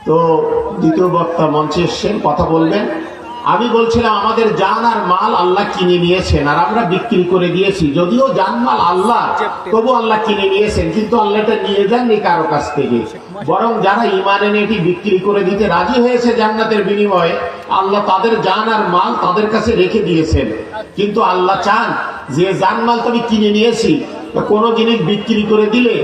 তো দ্বিতীয় বক্তা মঞ্চে এসেছেন, কথা বলবেন। আমি বলছিলাম আমাদের জান আর মাল আল্লাহ কিনে নিয়েছেন আর আমরা বিক্রি করে দিয়েছি। যদিও জান মাল আল্লাহ, তবু আল্লাহ কিনে নিয়েছেন, কিন্তু আল্লাহ এটা নিয়ে যাননি কারো কাছ থেকে। বরং যারা ঈমান এনে এটি বিক্রি করে দিতে রাজি হয়েছে জান্নাতের বিনিময়ে, আল্লাহ তাদের জান আর মাল তাদের কাছে রেখে দিয়েছেন। কিন্তু আল্লাহ চান যে জান মাল তো আমি কিনে নিয়েছি, কোনো জিনিস বিক্রি করে দিলে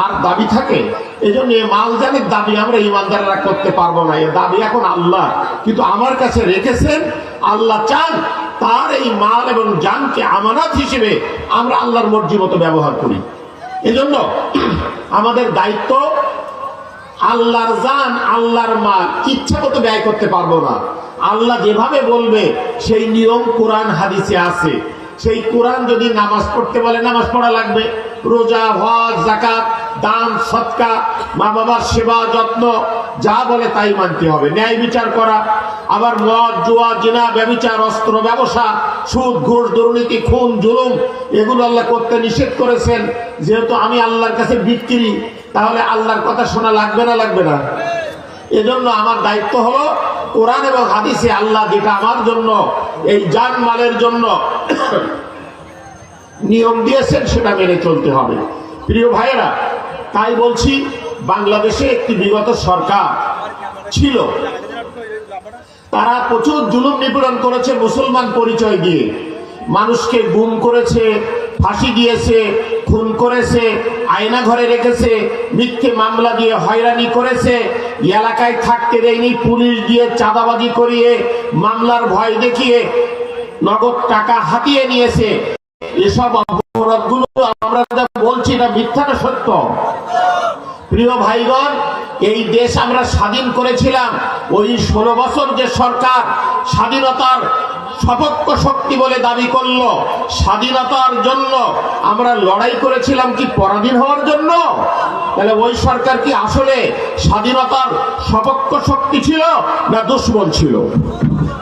আর দাবি থাকে। এই জন্য মাল জানের দাবি আমরা ইমানদাররা করতে পারবো না, এর দাবি এখন আল্লাহ কিন্তু আমার কাছে রেখেছেন। আল্লাহ চান তার এই মাল এবং জানকে আমানত হিসেবে আমরা আল্লাহর মর্জি মতো ব্যবহার করি। এজন্য আমাদের দায়িত্ব, আল্লাহর জান আল্লাহর মাল ইচ্ছা মতো ব্যয় করতে পারবো না। আল্লাহ যেভাবে বলবে সেই নিয়ম কোরআন হাদিসে আছে। সেই কোরআন যদি নামাজ পড়তে বলে নামাজ পড়া লাগবে, রোজা, হজ, যাকাত, দান, সদকা, মা বাবার সেবা যত্ন যা বলে তাই মানতে হবে। ন্যায় বিচার করা, আবার মদ, জুয়া, জিনা, ব্যভিচার, অস্ত্র ব্যবসা, সুদ, ঘুষ, দুর্নীতি, খুন, জুলুম এগুলো আল্লাহ করতে নিষেধ করেছেন। যেহেতু আমি আল্লাহর কাছে বিক্রি, তাহলে আল্লাহর কথা শোনা লাগবে না, লাগবে না? এজন্য আমার দায়িত্ব হলো কোরআন এবং হাদিসে আল্লাহ যেটা আমার জন্য এই জান মালের জন্য নিয়ম দিয়েছেন সেটা মেনে চলতে হবে। প্রিয় ভাইয়েরা, তাই বলছি, বাংলাদেশে একটি বিগত সরকার ছিল, তারা প্রচুর জুলুম নিপীড়ন করেছে মুসলমান পরিচয় দিয়ে। মানুষকে গুম করেছে, ফাঁসি দিয়েছে, খুন করেছে, আয়না ঘরে রেখেছে, মিথ্যে মামলা দিয়ে হয়রানি করেছে, এলাকায় থাকতে দেয়নি, পুলিশ দিয়ে চাঁদাবাজি করিয়ে মামলার ভয় দেখিয়ে নগদ টাকা হাতিয়ে নিয়েছে। এসব অপরাধগুলো আমরা যা বলছি না মিথ্যা না সত্য? প্রিয় ভাইগণ, এই দেশ আমরা স্বাধীন করেছিলাম। ওই 16 বছর যে সরকার স্বাধীনতার সপক্ষ শক্তি বলে দাবি করলো, স্বাধীনতার জন্য আমরা লড়াই করেছিলাম কি পরাধীন হওয়ার জন্য? তাহলে ওই সরকার কি আসলে স্বাধীনতার সপক্ষ শক্তি ছিল না দুশ্মন ছিল?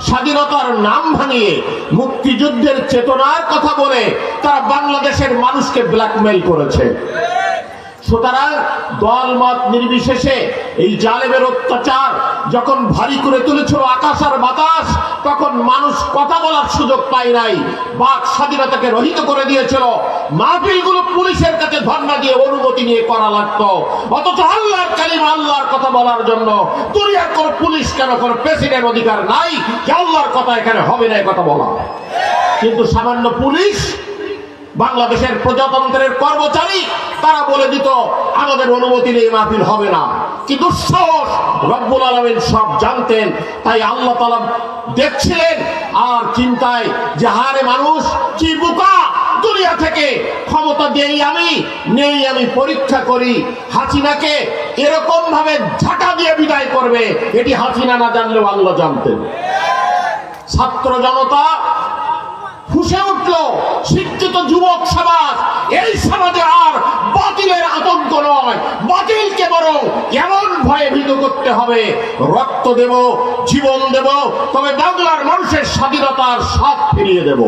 স্বাধীনতার নাম ভাঙিয়ে মুক্তিযুদ্ধের চেতনার কথা বলে তারা বাংলাদেশের মানুষকে ব্ল্যাকমেইল করেছে। সুতরাং দলমত নির্বিশেষে এই জালেমের অত্যাচার যখন ভারী করে তুলেছিল আকাশ আর বাতাস, তখন মানুষ কথা বলার সুযোগ পায় নাই, বাক স্বাধীনতাকে রহিত করে দিয়েছিল। মাহফিলগুলো পুলিশের কাছে ধর্ণা দিয়ে অনুমতি নিয়ে করা লাগতো, অথচ আল্লাহর কালিমা, আল্লাহর কথা বলার জন্য দুনিয়ার কোন পুলিশ কেন, কোন প্রেসিডেন্ট অধিকার নাই যে আল্লাহর কথা এখানে হবে না কথা বলা। কিন্তু সামান্য পুলিশ, বাংলাদেশের প্রজাতন্ত্রের কর্মচারী, তারা বলে দিত আমাদের অনুমতি নেই, মাহফিল হবে না। কি দুঃসাহস! রব্বুল আলামিন সব জানতেন, তাই আল্লাহ তাআলা দেখছিলেন আর চিন্তায় যে হারে মানুষ কি বোকা, দুনিয়া থেকে ক্ষমতা দেই আমি নেই আমি পরীক্ষা করি। হাসিনাকে এরকম ভাবে ঝাঁটা দিয়ে বিদায় করবে, এটি হাসিনা না জানলেও আল্লাহ জানতেন। ছাত্র জনতা ফুঁসে উঠল, শিক্ষিত যুবক সমাজ, এই সমাজে আর বাতিলের আতঙ্ক নয়, বাতিলকে বরং এমন ভয়ে ভীত করতে হবে, রক্ত দেব, জীবন দেব, তবে বাংলার মানুষের স্বাধীনতার স্বাদ ফিরিয়ে দেব।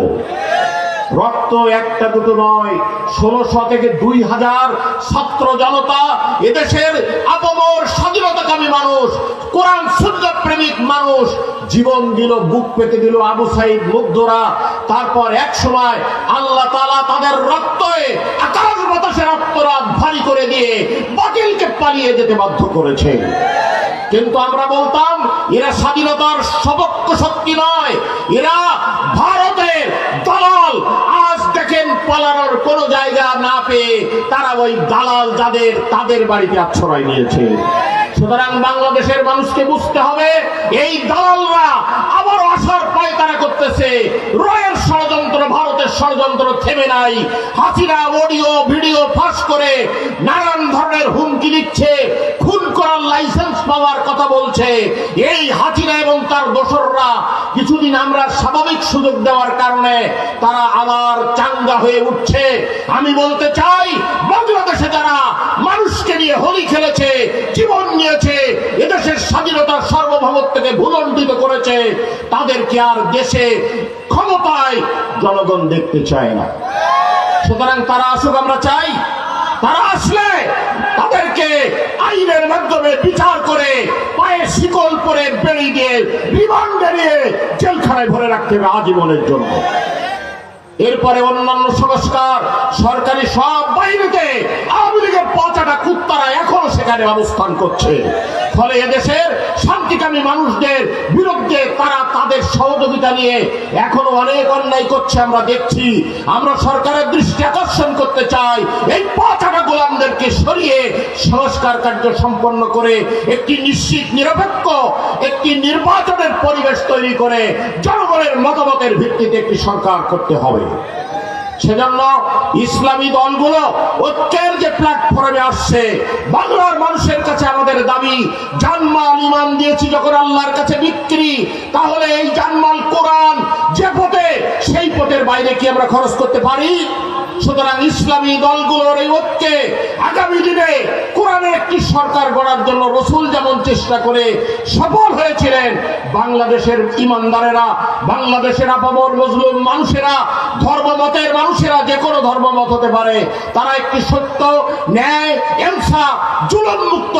রক্ত একটা দুটো নয়, 1600 থেকে 2000 ছাত্র জনতা, এদেশের আপামর স্বাধীনতাকামী মানুষ, কোরআন সুন্নাহ প্রেমিক মানুষ জীবন দিল, বুক পেতে দিল। আবু সাইদ, মুগ্ধরা, তারপর এক সময় আল্লাহ তাআলা তাদের রক্তে আকাশ বাতাসের রক্তরাত ভারী করে দিয়ে বাতিলকে পালিয়ে যেতে বাধ্য করেছে। কিন্তু আমরা বলতাম এরা স্বাধীনতার সপক্ষ শক্তি নয়, এরা ভারতের দালাল। আজ দেখেন পালানোর কোন জায়গা না পেয়ে তারা ওই দালাল যাদের, তাদের বাড়িতে আশ্রয় নিয়েছে। সুতরাং বাংলাদেশের মানুষকে বুঝতে হবে এই দালালরা আবার আসার পায়তারা করতেছে। রয়ের ষড়যন্ত্র, ভারতের ষড়যন্ত্র থেমে নাই। হাসিনা অডিও ভিডিও ফাঁস করে নানান ধরনের হুমকি দিচ্ছে, খুন করার লাইসেন্স পাওয়ার কথা বলছে। এই হাসিনা এবং তার দোসররা কিছুদিন আমরা স্বাভাবিক সুযোগ দেওয়ার কারণে তারা আবার চাঙ্গা হয়ে উঠছে। আমি বলতে চাই, বাংলাদেশে যারা মানুষকে নিয়ে হোলি খেলেছে, জীবন নিয়েছে, এদেশের স্বাধীনতার সার্বভৌমত্বকে ভূলণ্ঠিত করেছে, তাদেরকে আর দেশে ক্ষমতায় জনগণ দেখতে চায় না। সুতরাং তারা আসুক, আমরা চাই। তারা আসলে তাদেরকে আইনের মাধ্যমে বিচার করে পায়ে রিমান্ডে নিয়ে জেলখানায় ভরে রাখতে হবে আজীবনের জন্য। এরপরে অন্যান্য সংস্কার, সরকারি সব বাহিনীতে আওয়ামী লীগের পচাটা কুত্তারা এখনো সেখানে অবস্থান করছে। ফলে এদেশের শান্তিকামী মানুষদের বিরুদ্ধে তারা তাদের সহযোগিতা নিয়ে এখনো অনেক অন্যায় করছে আমরা দেখছি। আমরা সরকারের দৃষ্টি আকর্ষণ করতে চাই, এই পচাটা গোলামদেরকে সরিয়ে সংস্কার কার্য সম্পন্ন করে একটি নিশ্চিত নিরপেক্ষ একটি নির্বাচনের পরিবেশ তৈরি করে জনগণের মতামতের ভিত্তিতে একটি সরকার করতে হবে। সেজন্য ইসলামী দলগুলো ঐক্যের যে প্ল্যাটফর্মে আসছে, বাংলার মানুষের কাছে আমাদের দাবি, জানমাল ইমান দিয়েছি যখন আল্লাহর কাছে বিক্রি, তাহলে এই জানমাল কোরআন যে পথে, সেই পথের বাইরে কি আমরা খরচ করতে পারি? সুতরাং ইসলামী দলগুলোর এই ঐক্যে আগামী দিনে কোরআনের একটি সরকার গড়ার জন্য রাসূল যেমন চেষ্টা করে সফল হয়েছিলেন, বাংলাদেশের ইমানদারেরা, বাংলাদেশের আপামর মজলুম মানুষেরা, ধর্মমতের মানুষেরা, যে কোনো ধর্মমত হতে পারে, তারা একটি সত্য, ন্যায়, ইনসাফ, জুলুম মুক্ত,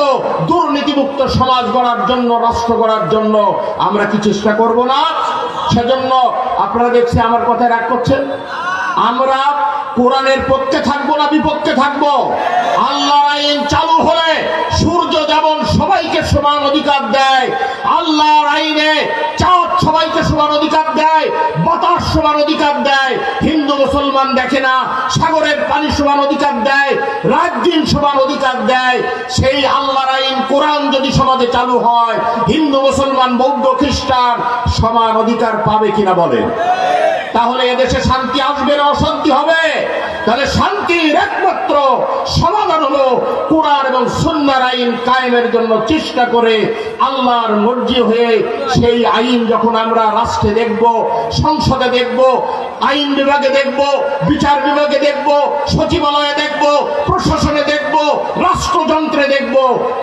দুর্নীতি মুক্ত সমাজ গড়ার জন্য, রাষ্ট্র গড়ার জন্য আমরা কি চেষ্টা করব না? সেজন্য আপনারা দেখছি আমার কথায় রাগ করছেন। আমরা কোরআনের পক্ষে থাকবো না বিপক্ষে থাকবো? আল্লাহর আইন চালু হলে সূর্য যেমন সবাইকে সমান অধিকার দেয়, আল্লাহর আইনে চাঁদ সবাইকে সমান অধিকার দেয়, বাতাস সমান অধিকার দেয়, হিন্দু মুসলমান দেখে না, সাগরের পানি সমান অধিকার দেয়, রাত দিন সমান অধিকার দেয়। সেই আল্লাহর আইন কোরআন যদি সমাজে চালু হয়, হিন্দু মুসলমান বৌদ্ধ খ্রিস্টান সমান অধিকার পাবে কিনা বলেন? তাহলে এদেশে শান্তি আসবে না অশান্তি হবে? তাহলে শান্তির একমাত্র সমাধান হলো কোরআন এবং সুন্নাহর আইন কায়েমের জন্য চেষ্টা করে আল্লাহর মর্জি হয়ে সেই আইন যখন আমরা রাষ্ট্রে দেখব, সংসদে দেখব, আইন বিভাগে দেখব, বিচার বিভাগে দেখব, সচিবালয়ে দেখব, প্রশাসনে দেখব, রাষ্ট্রযন্ত্রে দেখব,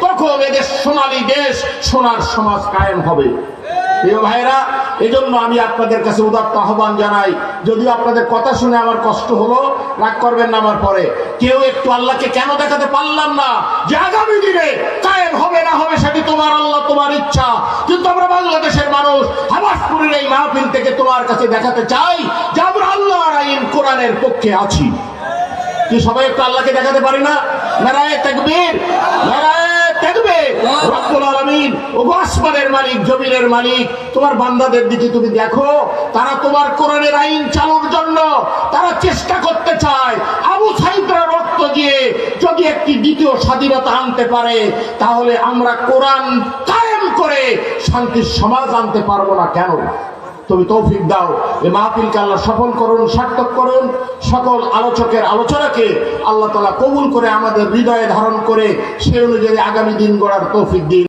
তখন এদেশ সোনালী দেশ, সোনার সমাজ কায়েম হবে। প্রিয় ভাইরা, এজন্য আমি আপনাদের কাছে উদাত্ত আহ্বান জানাই, যদিও আপনাদের কথা শুনে আমার কষ্ট হলো, রাগ করবেন না আমার পরে। কেউ একটু আল্লাহকে কেন দেখাতে পারলাম না যে আগামী দিনে কায়েম হবে না হবে সেটি তোমার আল্লাহ, তোমার ইচ্ছা, কিন্তু আমরা বাংলাদেশের মানুষ হাবাসপুরের এই মাহফিল থেকে তোমার কাছে দেখাতে চাই যে আমরা আল্লাহর আইন কোরআনের পক্ষে আছি। কি সবাই একটু আল্লাহকে দেখাতে পারি না? নারায়ে তাকবীর, নারায়ে তাকবীর। রব্বুল আলামিন, ওগো আসমানের মালিক, জমিনের মালিক, তোমার বান্দাদের দিকে তুমি দেখো, তারা তোমার কোরআনের আইন চালুর জন্য তারা চেষ্টা করতে চায়। আবু সাঈদরা রক্ত দিয়ে যদি একটি দ্বিতীয় স্বাধীনতা আনতে পারে, তাহলে আমরা কোরআন কায়েম করে শান্তির সমাজ আনতে পারবো না কেন? তুমি তৌফিক দাও, এই মাহফিলকে আল্লাহ সফল করুন, সার্থক করুন। সকল আলোচকের আলোচনাকে আল্লাহ তাআলা কবুল করে আমাদের হৃদয়ে ধারণ করে সেই অনুযায়ী আগামী দিন গড়ার তৌফিক দিন।